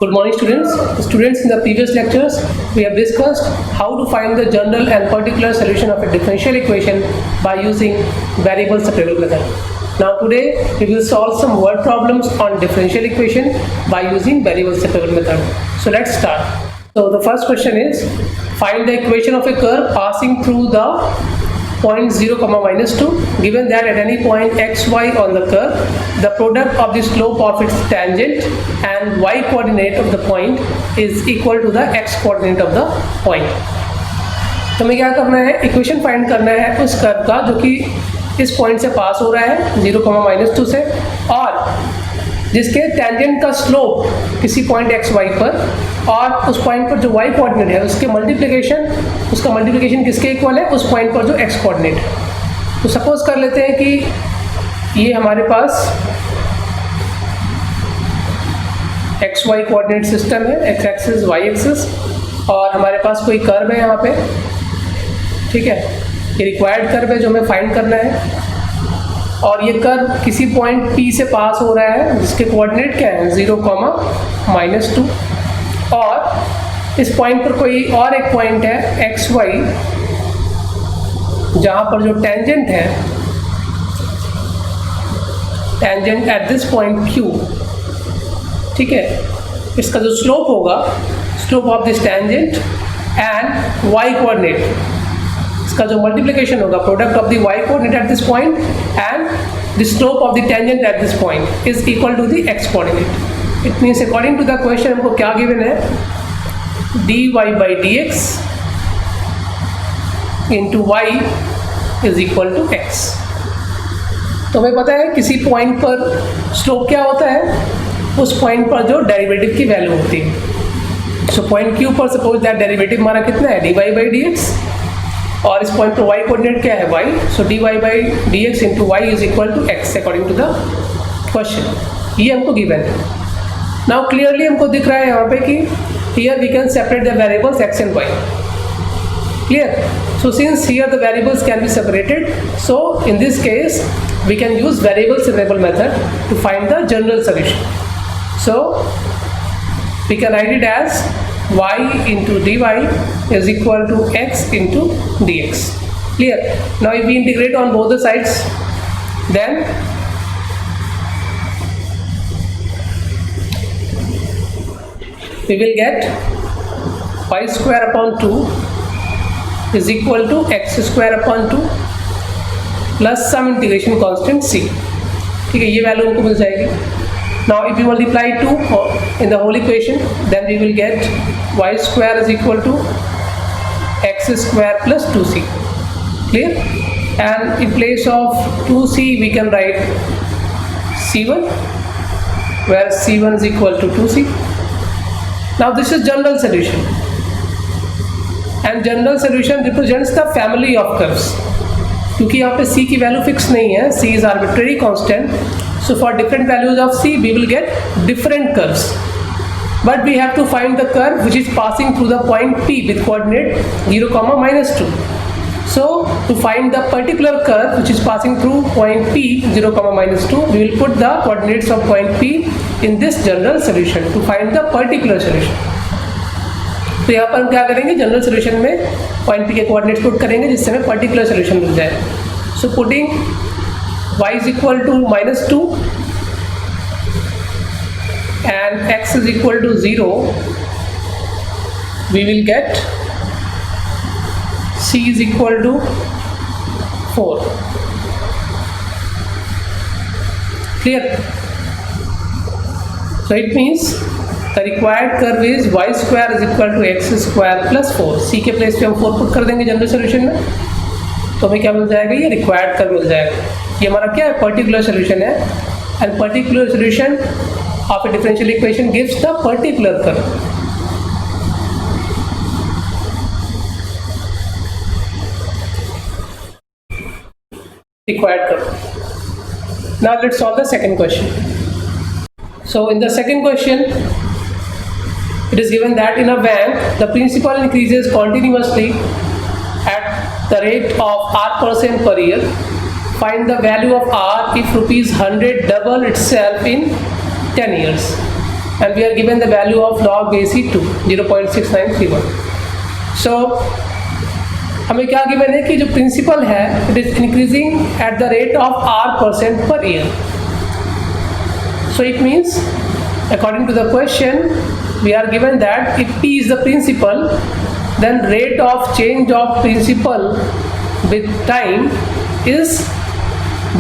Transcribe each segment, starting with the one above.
Good morning, students. Students, in the previous lectures, we have discussed how to find the general and particular solution of a differential equation by using variable separable method. Now today, we will solve some word problems on differential equation by using variable separable method. So let's start. So the first question is, find the equation of a curve passing through the point 0, minus 2, given that at any point xy on the curve, the product of the slope of its tangent and y coordinate of the point is equal to the x coordinate of the point. तो हमें क्या करना है, equation find करना है उस curve का जो कि इस पॉइंट से पास हो रहा है 0, -2 से, और जिसके टेंजेंट का स्लोप किसी पॉइंट एक्स वाई पर और उस पॉइंट पर जो y कोऑर्डिनेट है उसका मल्टीप्लिकेशन किसके इक्वल है, उस पॉइंट पर जो x कोऑर्डिनेट है। तो सपोज कर लेते हैं कि ये हमारे पास एक्स वाई कोऑर्डिनेट सिस्टम है, एक्स एक्सिस वाई एक्सिस, और हमारे पास कोई कर्व है यहाँ पे, ठीक है। ये रिक्वायर्ड कर्व है जो हमें फाइंड करना है, और ये कर्व किसी पॉइंट P से पास हो रहा है जिसके कोऑर्डिनेट क्या है 0, -2, और इस पॉइंट पर कोई और एक पॉइंट है एक्स वाई जहाँ पर जो टेंजेंट है, tangent at this point Q, ठीक है, इसका जो स्लोप होगा, slope of this tangent and y coordinate, इसका जो मल्टीप्लिकेशन होगा, product of the y coordinate at this point and the slope of the tangent at this point is equal to the x coordinate. It means according to the question हमको क्या given है, dy/dx into y is equal to x। तो हमें पता है किसी point पर slope क्या होता है, उस पॉइंट पर जो डेरिवेटिव की वैल्यू होती है। सो पॉइंट Q पर सपोज दैट डेरिवेटिव हमारा कितना है dy/dx, और इस पॉइंट पर y कोऑर्डिनेट क्या है y, so dy/dx into y is equal to x according to the question. ये हमको गिवन है। नाउ क्लियरली हमको दिख रहा है यहाँ पे कि here we can separate the variables x and y, clear. So since here the variables can be separated, so in this case we can use variable separable method to find the general solution. So we can write it as y into dy is equal to x into dx. Clear? Now if we integrate on both the sides, then we will get y square upon 2 is equal to x square upon 2 plus some integration constant c, ठीक है, ये value हमको मिल जाएगी। Now if you multiply 2 in the whole equation, then we will get y square is equal to x square plus 2c, clear. And in place of 2c we can write c1 where c1 is equal to 2c. Now this is general solution, and general solution represents the family of curves. क्योंकि यहाँ पे c की value fix नहीं है, c is arbitrary constant, so for different values of c we will get different curves, but we have to find the curve which is passing through the point p with coordinate 0, -2. So to find the particular curve which is passing through point p 0, -2, we will put the coordinates of point p in this general solution to find the particular solution. तो यहाँ पर हम क्या करेंगे, general solution में point p के coordinates put करेंगे जिससे हमें पर्टिकुलर सोल्यूशन मिल जाए। So putting y is equal to -2 and x is equal to 0, we will get c is equal to 4, clear. So it means the required curve is y square is equal to x square plus 4. c के place पे हम 4 put कर देंगे general solution में, तो हमें क्या मिल जाएगा, ये रिक्वायर्ड कर्व मिल जाएगा। ये हमारा क्या है, पर्टिकुलर सोल्यूशन है, and particular solution of A differential equation gives the particular curve. Required curve. Now let's solve the second question. So in the second question, it is given that in a bank the principal increases continuously at the rate of r% per year. Find the value of r if rupees 100 double itself in 10 years. and we are given the value of log base E2 0.6931. So हमें क्या given है कि जो principal है it is increasing at the rate of R% per year. So it means according to the question we are given that if P is the principal, then rate of change of principal with time is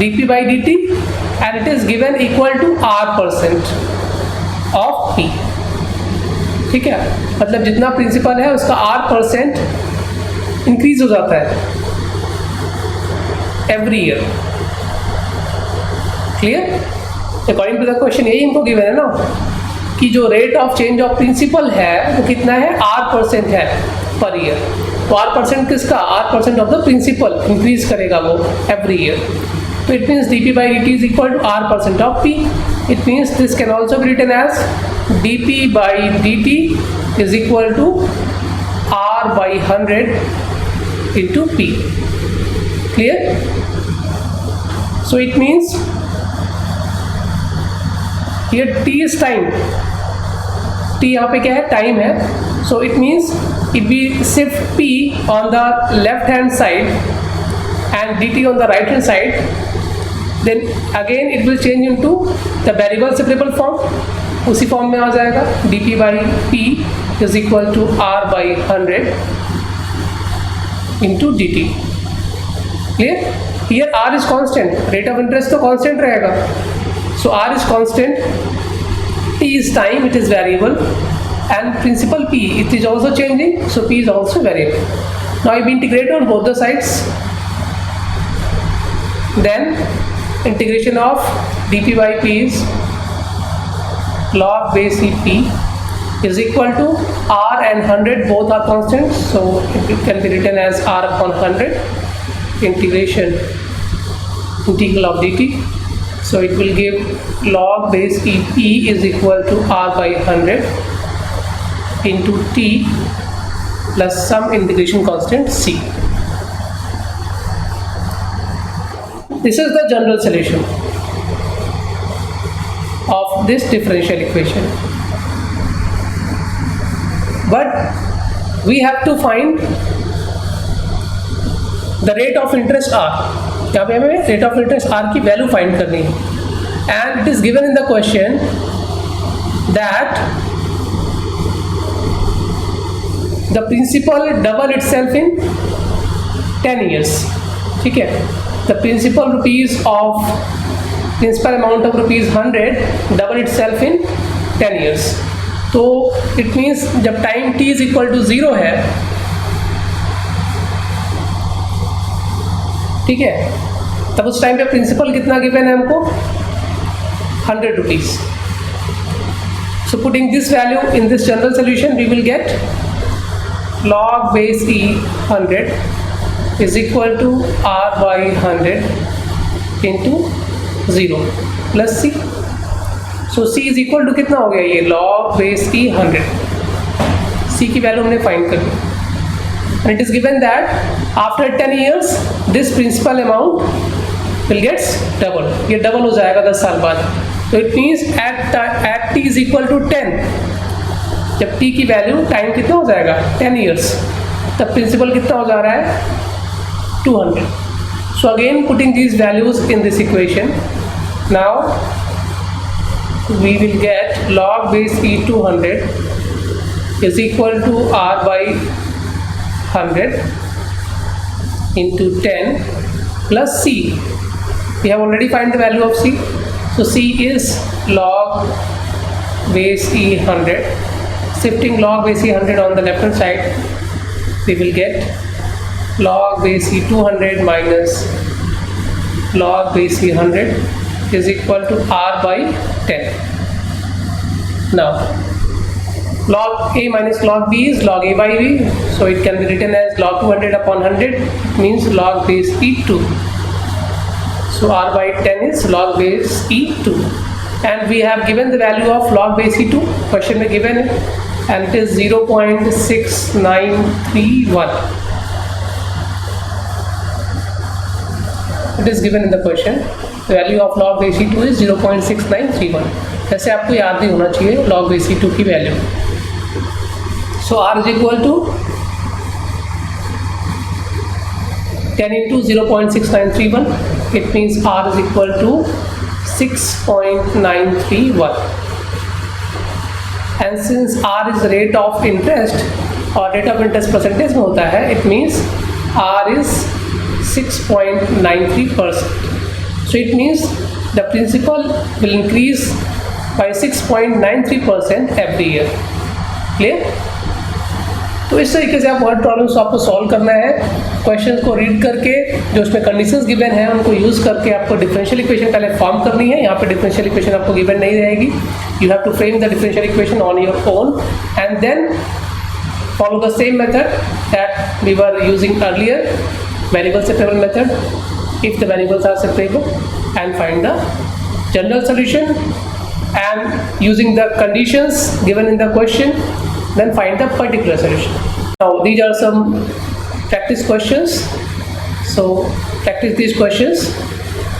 dp by dt and it is given equal to R% of P. ठीक है, मतलब जितना principal है उसका R% increase हो जाता है every year. Clear? According to the question यही इनको गिवन है ना कि जो rate of change of principal है वो कितना है R% है पर ईयर. तो R% किसका? R% of the principal increase करेगा वो एवरी ईयर. तो it means dp by dt is equal to R% of P. It means this can also be written as dp by dt is equal to R by 100 into P. Clear? So it means here t is time. t यहाँ पे क्या है? Time है. So it means if we shift p on the left hand side and dt on the right hand side, then again it will change into the variable separable form. उसी form में आ जाएगा. dp by p is equal to R by 100 into dt. Clear? Here R is constant. Rate of interest तो constant रहेगा. So R is constant, T is time, it is variable, and principal P, it is also changing, so P is also variable. Now if we integrate on both the sides, then integration of dp by P is log base P is equal to R and 100, both are constants, so it can be written as R upon 100 integration of dt. So it will give log base EP is equal to R by 100 into T plus some integration constant C. This is the general solution of this differential equation. But we have to find the rate of interest R. यहाँ पे हमें rate of interest R की value find करनी है. And it is given in the question that the principal double itself in 10 years. ठीक है, the principal rupees of principal amount of rupees 100 double itself in 10 years. तो it means जब time t is equal to 0 है, ठीक है, तब उस time पे प्रिंसिपल कितना गिवन है हमको? 100 rupees. So putting this value in this general solution, we will get log base E 100 is equal to R by 100 into 0 plus C. So C is equal to कितना हो गया? ये log base E 100. C की value हमने find कर ली. And it is given that after 10 years this principal amount will gets double. ये double हो जाएगा 10 साल बाद. तो it means at t is equal to 10, जब t की वैल्यू टाइम कितना हो जाएगा? 10 years, तब प्रिंसिपल कितना हो जा रहा है? 200. So again putting these values in this equation, now we will get log base E 200 is equal to R by 100 into 10 plus C. We have already find the value of C. So C is log base E 100. Shifting log base E 100 on the left hand side, we will get log base E 200 minus log base E 100 is equal to R by 10. Now log A minus log B is log A by B, so it can be written as log 200 upon 100 means log base E2. So R by 10 is log base E2, and we have given the value of log base E2. Question में given है, and it is 0.6931. It is given in the question. The value of log base E2 is 0.6931. जैसे आपको याद नहीं होना चाहिए log VC2 की value. So R is equal to 10 into 0.6931, it means R is equal to 6.931, and since R is rate of interest और rate of interest percentage में होता है, it means R is 6.93%. So it means the principal will increase by 6.93% every year. Clear? तो इस तरीके से आप word problems को आपको सॉल्व करना है। क्वेश्चंस को रीड करके जो उसमें कंडीशंस गिवन है उनको यूज़ करके आपको डिफरेंशियल इक्वेशन पहले फॉर्म करनी है। यहाँ पे डिफरेंशियल इक्वेशन आपको गिवन नहीं रहेगी। You have to frame the differential equation on your own and then follow the same method that we were using earlier, variable separable method, if the variables are separable, and find the general solution, and using the conditions given in the question, then find the particular solution. Now these are some practice questions, so practice these questions.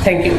Thank you.